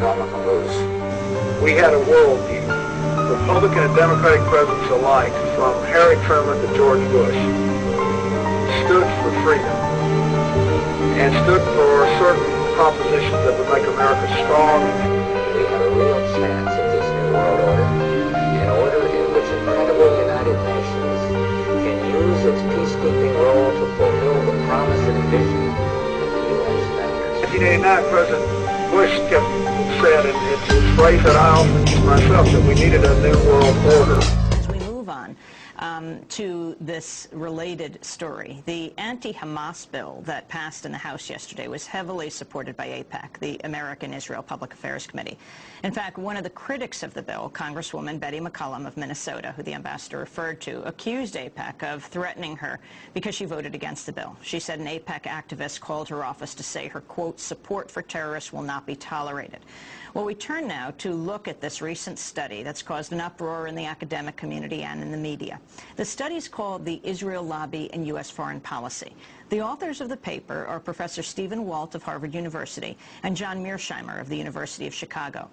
We had a worldview, Republican and Democratic presidents alike, from Harry Truman to George Bush, stood for freedom and stood for certain propositions that would make America strong. We have a real chance at this new world order, an order in which a credible United Nations can use its peacekeeping role to fulfill the promise and vision of the U.S. founders. In 1989, President Bush kept said, and it's a phrase that I often use myself, that we needed a new world order. As we move on to this related story, the anti-Hamas bill that passed in the House yesterday was heavily supported by AIPAC, the American Israel Public Affairs Committee. In fact, one of the critics of the bill, Congresswoman Betty McCollum of Minnesota, who the ambassador referred to, accused AIPAC of threatening her because she voted against the bill. She said an AIPAC activist called her office to say her, quote, support for terrorists will not be tolerated. Well, we turn now to look at this recent study that's caused an uproar in the academic community and in the media. The study is called The Israel Lobby in U.S. Foreign Policy. The authors of the paper are Professor Stephen Walt of Harvard University and John Mearsheimer of the University of Chicago.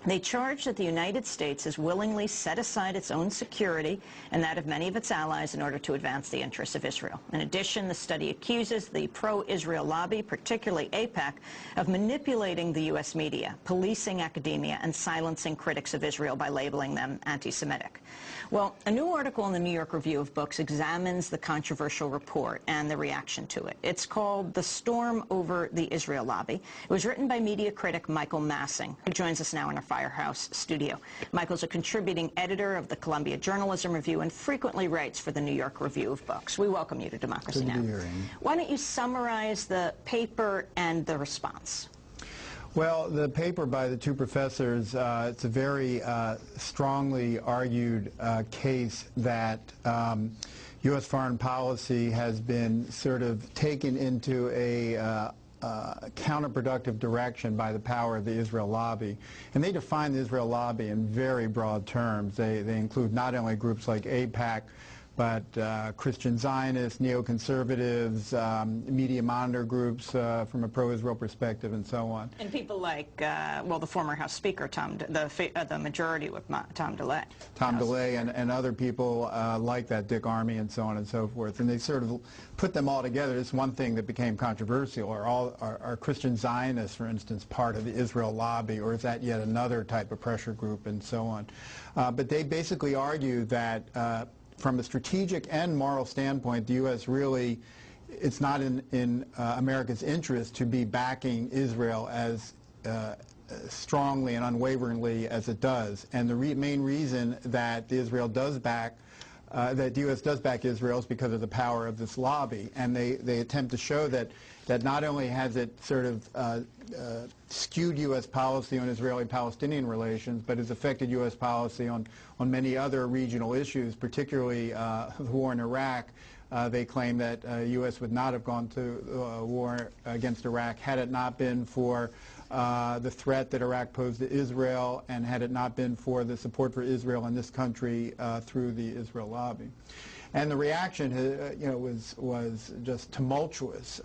They charge that the United States has willingly set aside its own security and that of many of its allies in order to advance the interests of Israel. In addition, the study accuses the pro-Israel lobby, particularly AIPAC, of manipulating the U.S. media, policing academia, and silencing critics of Israel by labeling them anti-Semitic. Well, a new article in the New York Review of Books examines the controversial report and the reaction to it. It's called The Storm Over the Israel Lobby. It was written by media critic Michael Massing, who joins us now in our Firehouse studio. Michael's a contributing editor of the Columbia Journalism Review and frequently writes for the New York Review of Books. We welcome you to Democracy Now! Why don't you summarize the paper and the response? Well, the paper by the two professors, it's a very strongly argued case that U.S. foreign policy has been sort of taken into a counterproductive direction by the power of the Israel lobby. And they define the Israel lobby in very broad terms. They include not only groups like AIPAC, but Christian Zionists, neoconservatives, media monitor groups from a pro-Israel perspective, and so on. And people like, well, the former House Speaker, the majority with Tom DeLay. Tom DeLay and other people like that, Dick Armey, and so on and so forth. And they sort of put them all together. It's one thing that became controversial. Are Christian Zionists, for instance, part of the Israel lobby, or is that yet another type of pressure group, and so on? But they basically argue that from a strategic and moral standpoint, the U.S. really, it's not in America's interest to be backing Israel as strongly and unwaveringly as it does. And the main reason that Israel does back, that the U.S. does back Israel is because of the power of this lobby. And they attempt to show that not only has it sort of skewed U.S. policy on Israeli-Palestinian relations, but has affected U.S. policy on many other regional issues, particularly the war in Iraq. They claim that U.S. would not have gone to war against Iraq had it not been for the threat that Iraq posed to Israel, and had it not been for the support for Israel in this country through the Israel lobby. And the reaction, was just tumultuous.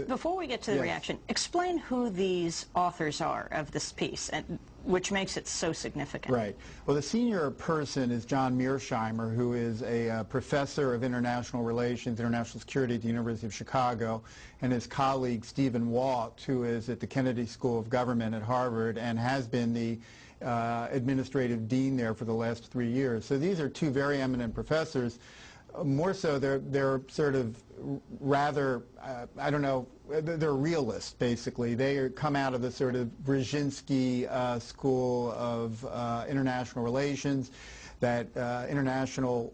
Before we get to the reaction, explain who these authors are of this piece, which makes it so significant. Right. Well, the senior person is John Mearsheimer, who is a professor of international relations, international security at the University of Chicago, and his colleague Stephen Walt, who is at the Kennedy School of Government at Harvard and has been the administrative dean there for the last 3 years. So these are two very eminent professors. More so, they're sort of rather, I don't know, they're realists, basically. They come out of the sort of Brzezinski school of international relations, that international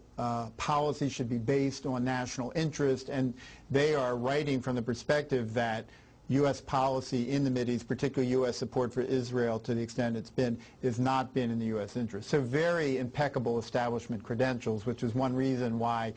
policy should be based on national interest, and they are writing from the perspective that U.S. policy in the Mideast, particularly U.S. support for Israel to the extent it's been, has not been in the U.S. interest. So very impeccable establishment credentials, which is one reason why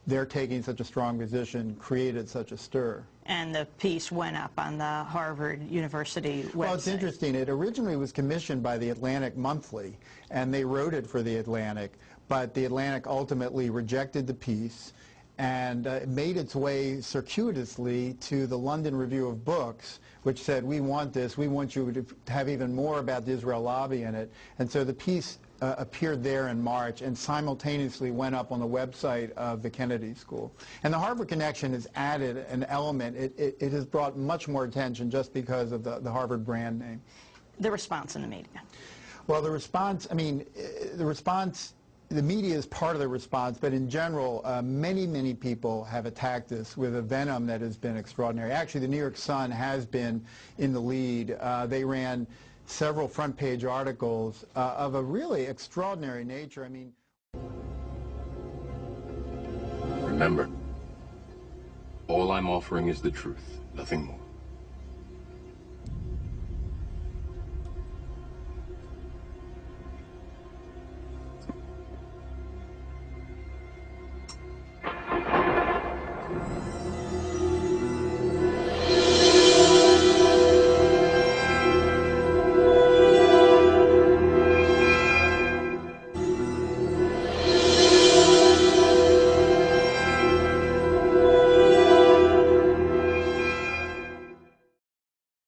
they're taking such a strong position, created such a stir. And the piece went up on the Harvard University website. Well, it's interesting. It originally was commissioned by the Atlantic Monthly, and they wrote it for the Atlantic, but the Atlantic ultimately rejected the piece, and it made its way circuitously to the London Review of Books, which said, we want this, we want you to have even more about the Israel lobby in it. And so the piece appeared there in March and simultaneously went up on the website of the Kennedy School. And the Harvard connection has added an element. It has brought much more attention just because of the Harvard brand name. The response in the media. Well, the response, I mean, the media is part of the response, but in general, many people have attacked this with a venom that has been extraordinary. Actually, the New York Sun has been in the lead. They ran several front-page articles of a really extraordinary nature. I mean, remember, all I'm offering is the truth, nothing more.